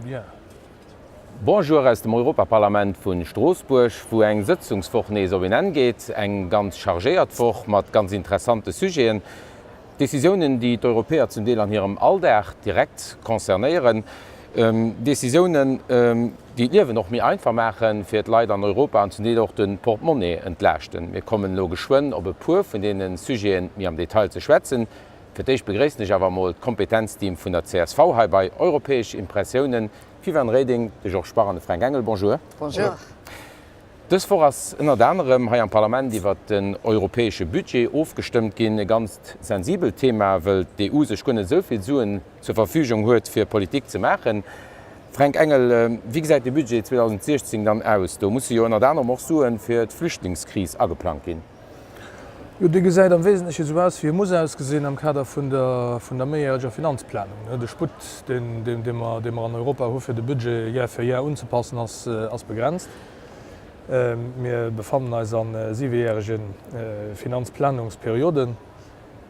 Bien. Bonjour aus dem Europaparlament vun Straßburg, wo eng Sitzungswoche so geht, eng ganz chargéiert woch mat ganz interessante Sujeten. Decisionen, die die Europäer zum Deel an ihrem Alltag direkt konzernieren. Decisionen, die Leben noch mehr einfach machen, fir Leute an Europa an zum Deel auch den Portemonnaie entlasten. Wir kommen lo geschwoen op e pur von denen Sujeten mir am Detail zu schwätzen. Für dich begrüße ich aber mal das Kompetenzteam von der CSV bei Europäische Impressionen. Vivian Reding, de Georges Sparren, Frank Engel, bonjour. Bonjour. Das voraus unter anderem hier am Parlament, die wird den europäische Budget aufgestimmt gehen, ein ganz sensibles Thema, weil die EU sich nicht so viel Suen zur Verfügung hat, für Politik zu machen. Frank Engel, wie gesagt, das Budget 2016 dann aus? Da muss ja unter anderem auch Suen für die Flüchtlingskrise angeplant gehen. Ja, die gesagt am Wesentlichen so aus wie muss ausgesehen am Kader von der mehrjährigen Finanzplanung. Der Sput, den wir an Europa haben, für das Budget Jahr für Jahr anzupassen, als begrenzt. Wir befinden uns an 7-jährigen Finanzplanungsperioden.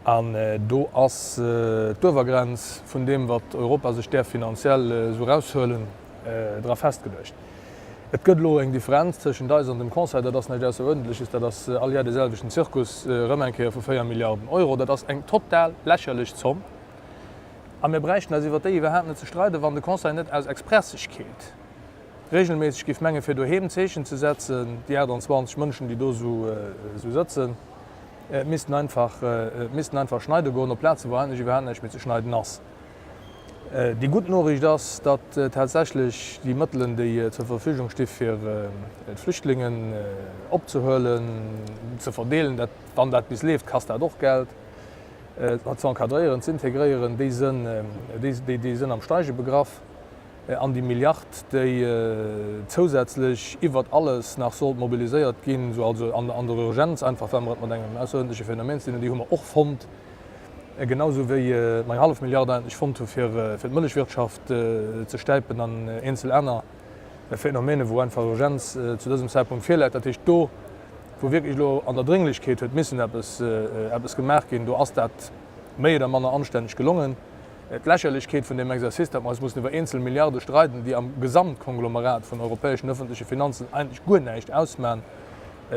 Und da ist die Obergrenze von dem, was Europa sich der finanziell so rausholen, darauf festgelegt. Es gibt eng Differenz zwischen uns und dem Conseil, das nicht so ordentlich ist, dass all Jahr denselben Zirkus Römmenkehr für 4 Milliarden Euro, das ist eine total lächerliche Summe. Und wir brauchen also über die überhaupt nicht zu streiten, wenn der Conseil nicht aus Expressig geht. Regelmäßig gibt es Menge für daheim Zeichen zu setzen, die 20 Menschen, die da so sitzen, müssen einfach schneiden gehen, auf Plätze, wo eigentlich überhaupt nicht mehr zu schneiden nass. Die gute Nachricht ist, dass tatsächlich die Mittel, die zur Verfügung stehen, für die Flüchtlinge abzuholen, zu verteilen, wenn das bis lebt, kostet doch Geld, zu enkadrieren, zu integrieren, die sind am Steigen begriffen. An die Milliarden, die zusätzlich über alles nach so mobilisiert gehen, so also an der Urgenz, einfach wenn man denkt, außerordentliche Phänomene sind, die haben wir auch gefunden. Genauso wie mein half Milliarden ich fand für die Milchwirtschaft zu steipen an einzel einer Phänomene, wo einfach Urgenz zu diesem Zeitpunkt fehlt, dass ich da, wo wirklich an der Dringlichkeit wird müssen etwas gemerkt gehen, du hast das mehr oder minder anständig gelungen. Die Lächerlichkeit von dem Exerzice, dass man muss über einzelne Milliarden streiten, die am Gesamtkonglomerat von europäischen öffentlichen Finanzen eigentlich gut nicht ausmachen,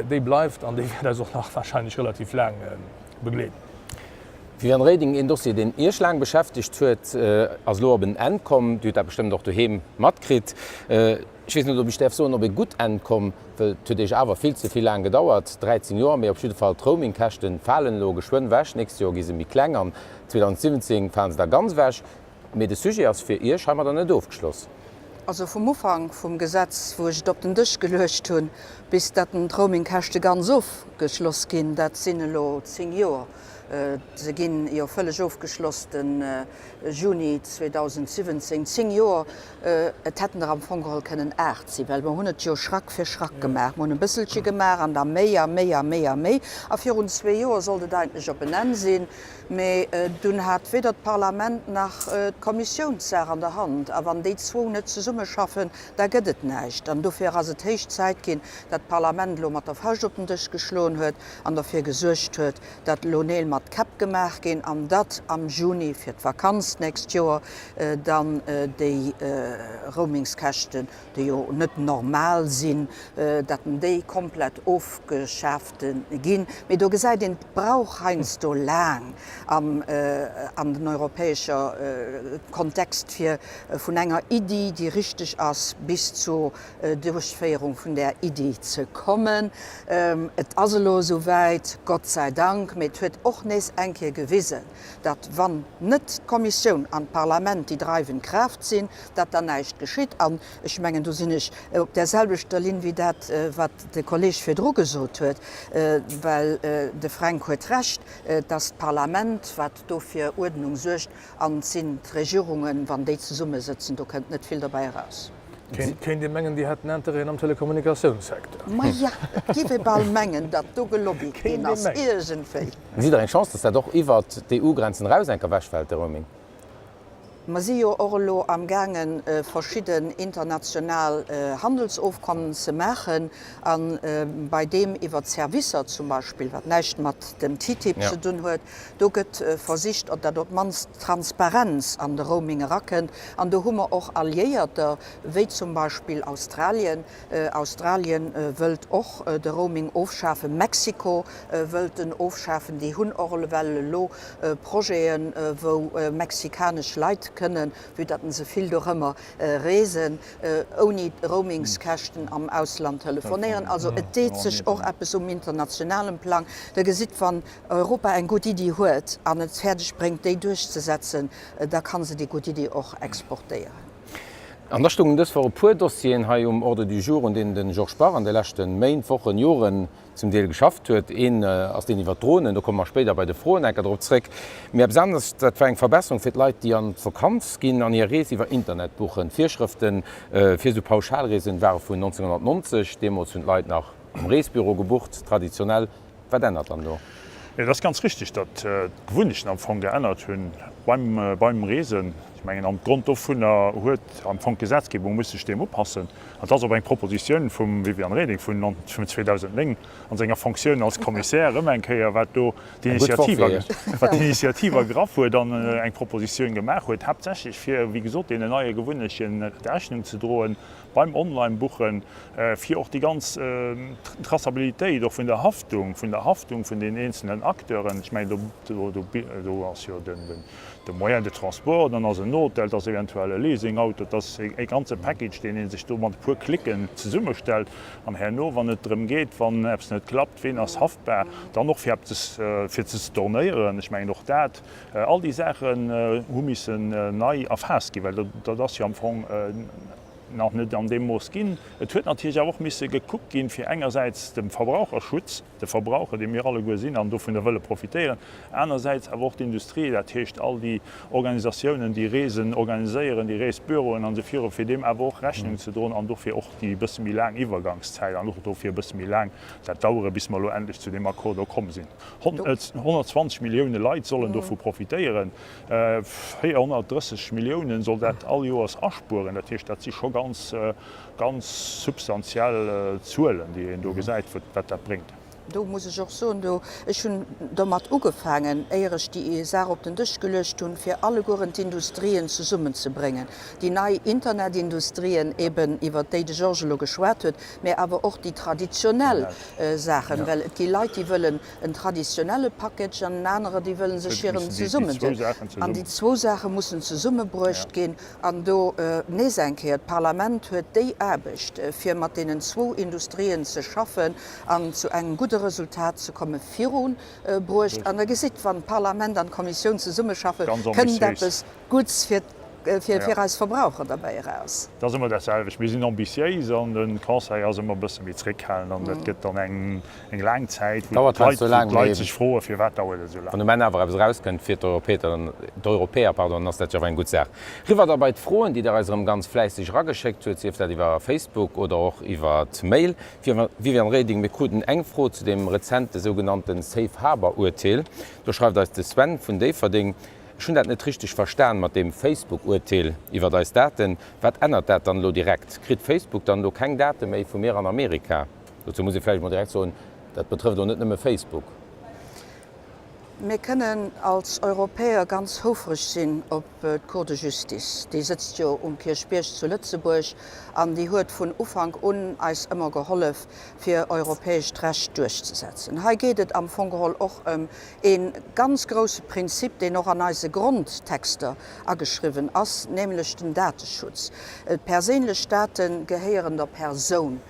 die bleibt und die wird also noch wahrscheinlich relativ lang begleiten. Vivian Reding in Dossier den Irschlang beschäftigt huet als Lo op Endkom, du da bestimmt doch duhem matkrit. Ich weiß nicht, ob ich so ob ich gut ankom, dich aber viel zu viel lang gedauert. 13 Jahre mir auf jeden Fall Roamingkächten fallen lo geschwoen wäsch. Nächstes Jahr gi mi klängern. 2017 fallen sie da ganz wäsch. Mit de Sujet als für ihr scheinbar dann nicht aufgeschlossen. Also vom Anfang vom Gesetz, wo ich auf den Tisch gelöscht habe, bis dat den Roamingkächte ganz aufgeschlossen gin, dat sind lo 10 Jahre. Sie gehen ja völlig aufgeschlossen Juni 2017, 10 Jahre, hätten am Anfang können 8 sein, weil wir 100 Jahre Schrack für Schrack gemacht haben. Wir haben ein bisschen gemacht, und dann mehr. Auf 4 und 2 Jahre sollte das eigentlich auch benannt sein. Aber dann hat weder das Parlament noch die Kommission an der Hand. Aber wenn die zwei nicht zusammen schaffen, dann geht es nicht. Und dafür hat es höchste Zeit gehen, dass das Parlament mit der Faust auf den Tisch geschlagen hat und dafür gesorgt hat, dass Lonel mit Kap gemacht gehen, und das am Juni für die Vakanz nächstes Jahr dann die Roamingskästen, die ja nicht normal sind, dass die komplett aufgeschafft gehen. Aber du gesagt, den braucht heinz so lang an den europäischen Kontext für von einer Idee, die richtig ist, bis zur Durchführung von der Idee zu kommen. Es ist also soweit, Gott sei Dank, mit wird auch nicht einmal gewissen, dass wenn nicht die Kommission und das Parlament die treibende Kraft sind, dass dann nichts geschieht. Und ich meine, du sind nicht auf derselben Stelle wie das, was der Kollege Fedro gesagt hat, weil der Frank hat recht, das Parlament, was dafür Ordnung sorgt, und sind Regierungen, wenn die zusammensitzen, da kommt nicht viel dabei raus. Kennen die Mengen, die hatten Interesse am Telekommunikationssektor? Aber ja, es gibt bald Mengen, dass du gelobbyt hast, irgendwie. Sie eine Chance, dass er doch über die EU-Grenzen raus wäschfällt, der Roaming? Ma si jo Orlo am gangen verschieden international Handelsaufkommen ze machen, an bei dem iwwer Servicer zum Beispiel, wat nächt mat dem TTIP ze dun huet, do gëtt versicht, dat dort mans Transparenz an de Roaming racken, an de hummer och alliéierter, wéi zum Beispiel Australien. Australien wëlt och de Roaming ofschafen, Mexiko wëlt den ofschafen, die hunn Orlewelle lo Proen, wo mexikanisch Leiit können, wie dat se viel doch immer reesen, oni Roamingskächten am Ausland telefonieren. Also et deet sech och etwas internationalen Plan. Der gesit van Europa eng gut Idee huet, an et fertig bringt, déi durchzusetzen, da kann se die gute Idee auch exportieren. An der Stunde des war Puerdossien ha Ordre du Jour und in den George Bar an de lächten Mainwochen Joren zum Deel geschafft huet ass den iwwer Drohnen, da kommen wir später bei de Froenäcker dropréck. Mir besonders dat war eng Verbesserung fir Leiit, die an Verkanz ginn an ihr Rees iwwer Internet buchen. Vierschriften fir so Pauschalreesen war vun 1990, Demos hunn Leiit nach am Reesbüro gebucht, traditionell verdännert an do. Ja, das ist ganz richtig, dat gewunnechten am Fong geändert hunn beim Reesen. Ich meine, am Grund vun der huet am Fondgesetzgebung muss dem oppassen. Das eng Proposition vum Vivian Reding vun 2009 an senger Funktionun als Kommissär enkeier wat do die Initiative graf huet dann eng Proposition gemacht huet tatsächlich fir wie gesot de neue gewunnechen Rechnung zu drohen beim Online-Buchen fir auch die ganz Trassabilitéit doch vun der Haftung vun den einzelnen Akteuren. Ich meine, du hast ja de Moyen de Transport, dann as se Notel, das eventuelle Leasingauto, das e ganze Package, den sich do man pur klicken ze summe stellt an Herr No, wann net drum geht, wann es net klappt, wen as haftbar, dann noch fir ze stornieren. Ich meine noch dat all die Sachen humissen nei afhaski, weil das ja am Fong nach net an dem muss ginn. Et huet natürlich auch misse gekuckt gin fir engerseits dem Verbraucherschutz, der Verbraucher, dem mir alle gesinn an do vun der Wëlle profitieren. Einerseits awo die Industrie, dat hecht all die Organisationen, die Reesen organiieren, die Reesbüroen an sefir fir dem awo Rechnung zu drohen, an dofir och die bis mi lang Iwergangszeit, an dofir bis mi lang dat dauere bis mal lo endlich zu dem Akkor kommen sinn. 120 Millionen Leiit sollen dovu profitieren. 430 Millionen soll dat all Joers aspuren, dat hecht dat sich schon ganz substanziell zuelen, die en do gesäit wat dat bringt. Do muss ich auch so schon mat ugefangen eierch die ESA op den Dich gelöscht hun fir alle Gorent Industrien zu summen zu bringen. Die neue Internetindustrien eben iwwer de Georgelo geschwert huet, mir aber auch die traditionell Sachen, ja. Weil die Leute die wollen ein traditionelle Package an andere die wollen se scheren zu summen. An die zwei Sachen muss zu Summe brucht gehen an do neesenkeet Parlament huet déi erbecht fir mat denen zwo Industrien zu schaffen an zu eng guten Resultat zu kommen Fiun brucht an der Gesit van Parlament an Kommission zu Summe schaffen können es gut fir als Verbraucher dabei raus. Das immer derselch wir sind ambitiös an den Kanse immer bis mitrekhalen an dat gibt dann eng Langzeit sich froh fir wat dauert so lang. De Männer rauskennt fir d'Europäer ass dat en gut Sach. Riwer dabei Froen, die der ganz fleissig raggeschickt huet, dat iwwer Facebook oder auch iwwer Mail. Wie en Reding mit Kuden engfro zu dem rezente sogenannten Safe Harbor Urteil. Du schreibt als de Sven vun Deverding, schon dat net richtig verstern mat dem Facebook-Urteil iwwer da Daten, wat ändert dat dann lo direkt? Krit Facebook dann lo keng Daten méi vu Meer an Amerika. Dazu muss ich vielleicht mal direkt so, dat betrifft net nëmme Facebook. Wir können als Europäer ganz hofrig sinn op Cour de Justice. Die sitzt jo Kirchbierg zu Lützeburg an die huet vun Ufang un als immer geholf fir europäisch Recht durchzusetzen. Hier geht es am Fongeholl auch ein ganz grosses Prinzip, den noch an eise Grundtexte angeschrieben ass, nämlich den Datenschutz. Persönliche Daten gehören der Person.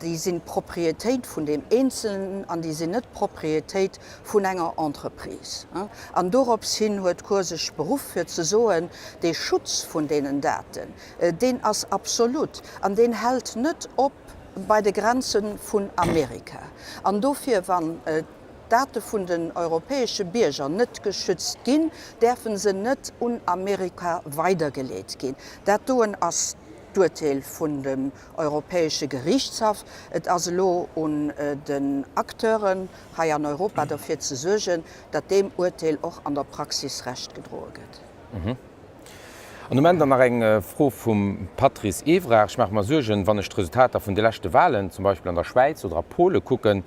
Die sind Proprietät von dem Einzelnen, an die sind nicht Proprietät von einer Entreprise. An darauf hin huet Kursig Beruf für zu soen, den Schutz von denen Daten, den als absolut, an den hält nicht op bei den Grenzen von Amerika. An dafür wann Daten von den europäischen Bürgern nicht geschützt gehen, dürfen sie nicht in Amerika weitergelegt gehen. Das tun als Urteil von dem Europäischen Gerichtshof, et aslo und den Akteuren hier in Europa dafür zu sorgen, dass dem Urteil auch an der Praxis recht gedroht wird. An moment an eng Fro vum Patrice Evrer, ich mach mal sugen, wann ech Resultater vun de lechte Wahlen, zum Beispiel an der Schweiz oder Pole kucken,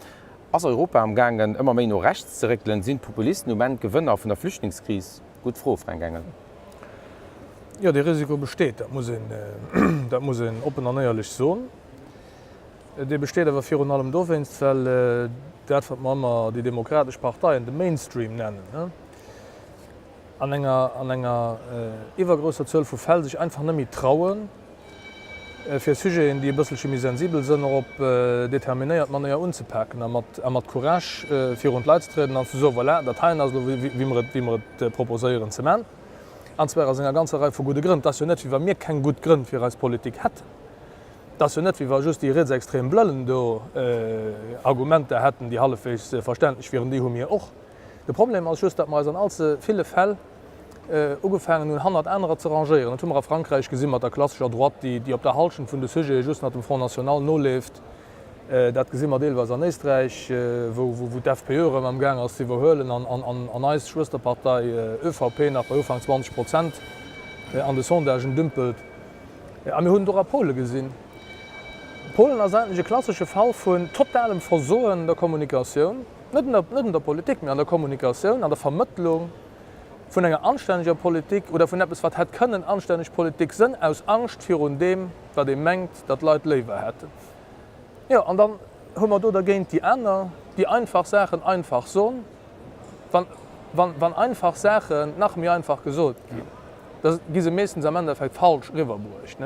ass Europa am gangen ëmmer méi no rechts zerekelen sinn Populisten moment Gewënner vun der Flüchtlingskris gut froh freigängen. Ja, de Risiko besteht, dat muss en open anéierlich so. De besteet awer fir allem dowens, well dat wat Mammer die Demokratisch Parteiien de Mainstream nennen. Ne? An enger iwwergrosser Zëll vu Fäll sich einfach nëmi trauen, fir Sugéen, die bëssel chemi sensibel sinn op determinéiert man ja unzepacken, mat Courage fir und Leiitstreden an so voilà, dat wie man proposéieren zement. Anzwer as enger ganze Reihe vu gute Grund, dat net wie mir kein gut Grund fir als Politik hat. Dat net wie war just die Redsextrem blëllen do Argumente hätten, die halfes verständlich wären die hun mir och. De Problem als just dat man an als viele Fäll ugefangen hun 100 andere zu rangieren. Tummer a Frankreich gesinn mat der klassischer Droit, die op der Halschen vun de Suje just nach dem Front National no lebt. Dat gesimmer deel was an Österreich, wo d'FPÖre am Gang ass iwwer hëllen an eis Schwesterpartei ÖVP nach Ufang 20% an de Sondagen dümpelt. Am hunn do Pole gesinn. Polen as ein klassische Fall vun totalem Versoen der Kommunikation, net der Politik mehr an der Kommunikation, an der Vermittlung vun enger anständiger Politik oder vun etwas wat het können anständig Politik sinn aus Angst fir un dem, wat de mengt, dat Leiit lewer hätte. Ja, und dann hummer do dagéint die Äner, die einfach Sachen einfach so, wann einfach Sachen nach mir einfach gesot gin. Diese meisten am Endeffekt falsch riverburcht.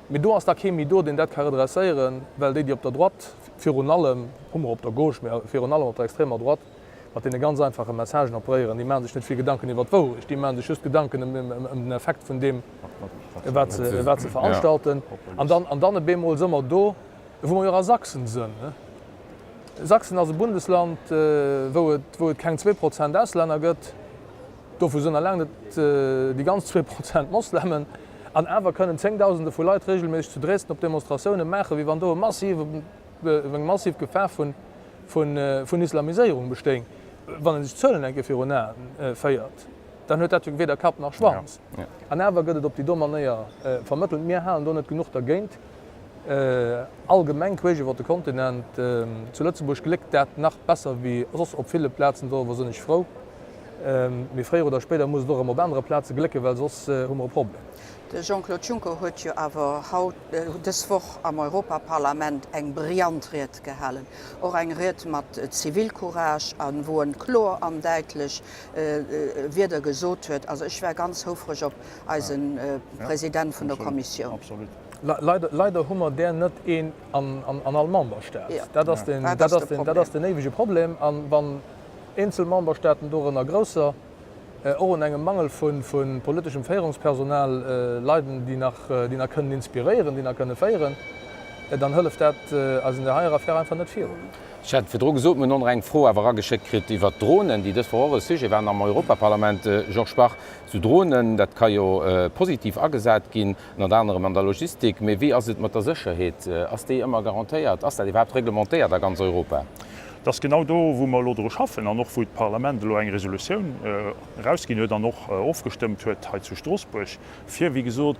Mit du hast der Chemie do den dat charakterisieren, weil die op der Droite fir allem hummer op der Gauche fir allem op der extremer Droite, wat de ganz einfache Messagen operieren, die man sich net viel Gedanken iwwer wo. Die man sich just Gedanken den Effekt von dem wat ze veranstalten. An dann Bemol sommer do, wo man Sachsen sinn. Sachsen als Bundesland, wo et kein 2% Ausländer gëtt, dofu sind erlangt die ganz 2% Moslemmen. An Äwer können 10.000 vu Leiit regelmäßig zu Dresden op Demonstrationen machen, wie wann do massiv Gefahr vun Islamisierung bestehen. Wann sich Zöllen enke fir feiert, dann huet dat weder Kap nach Schwanz. An Äwer gëtt op die Dommer neier vermittelt mir ha do net genug dergéint. Allgemeng quege wat de Kontinent zu Lützeburg gelegt dat nach besser wie op viele Plätzen do war sinnnech froh. Miréer oder später muss doch op andere Plätze glecke, well sos hummer Problem. De Jean-Claude Juncker huet jo awer haut deswoch am Europaparlament eng Briantreet gehalen. Or eng Reet mat Zivilcourage an wo en Chlor andeitlech wieder gesot huet. Also ich wär ganz hofrech op als een Präsident vun der Kommission. Absolut. Leider hummer der net een an Allmemberstaat. Dat den ewige Problem an wann Einzelmemberstaaten do a grosser engem Mangel vun politischem Féierungspersonal leiden, die nach können inspirieren, die nach könne feieren, dann hëlleft dat as in der Haier Affäre einfach net viel. fir Dro gesot non eng froh awer geschekt krit iwwer Drohnen, die das vor Sige wären am Europaparlament George Bach zu Drohnen, dat kann jo positiv agesät ginn an anderem an der Logistik, méi wie as mat der Sicherheet ass déi immer garantiiert, ass dat iwwer reglementéiert der ganz Europa. Das genau do, wo man Lodro schaffen, an noch wo d Parlament lo eng Resoluioun rausgin huet noch aufgestimmt huet zu Straßburg. Fir wie gesot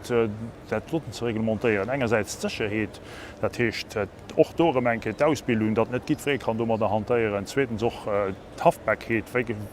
dat Lotten ze reglementéieren. Engerseits Sicherheet, dat hecht och doremenke d'Ausbildung, dat net gitré kann dommer der hantéieren. Zweitens och d'Haftpaket,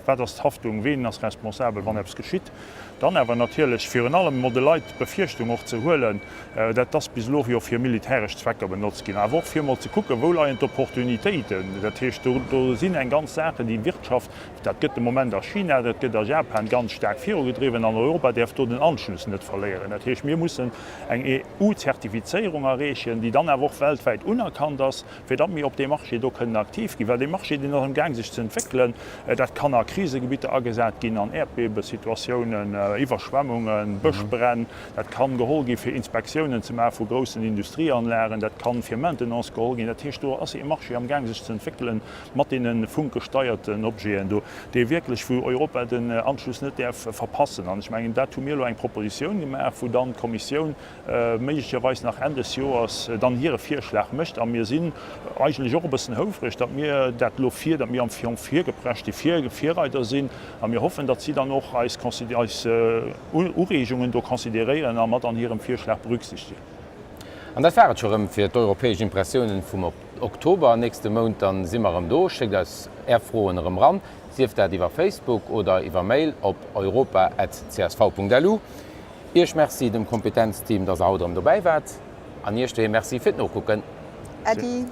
wäderst Haftung wen ass responsabel, wann es geschitt. Dann awer natierlech fir an allem Modelleit Befirchtung och ze hoelen, dat das bis lo fir militärsch Zwecker benutzt gin. Awer firmal ze kucken, wo ent Opportunitéiten. Dat hecht do sinn eng ganz Sache, die Wirtschaft, dat gëtt dem Moment der China, dat gëtt der Japan ganz stark virgedriwen an Europa, derft do den Anschlüssen net verleieren. Dat hecht mir mussssen eng EU-Zertifizierung errechen, die dann erwoch Weltäit unerkannt ass, fir dat mir op de Marche do können aktiv gi, de Marche die noch im Gang sich zu entwickeln, dat kann a Krisegebiete agesät ginn an Erdbebesituationen, Iwerschwemmungen, Bëchbrennen, dat kann gehol gi fir Inspektionen zum vu großen Industrieanlären, dat kann fir Maintenance gehol gin, dat hecht do as e Marche am Gang sich zu entwickeln, mat den funkgesteierten Objekten do déi wirklich vu Europa den Anschluss net verpassen. Ich mein, dat mir eng Proposition gemerk, wo dann Kommission méigerweis nach Ende des Joers dann hier Vierschlag mcht an mir sinn eigentlich auch bessen houfrich, dat mir dat lo 4, dat mir am 4 geprecht die 4 Vierreiter sinn, an mir hoffen, dat sie dann noch als Urregungen do konsideieren an mat an hier Vierschlag berücksichtigen. An der Fährt schon fir d'europäesch Impressionen vum Oktober nächste Monat dann simmer am do, schickt das erfroenerem Ran, sieft dat iwwer Facebook oder iwwer Mail op europa@csv.lu. Ich merci dem Kompetenzteam, das Auto dabei wart. An ihr stehe merci fit noch gucken. Adi.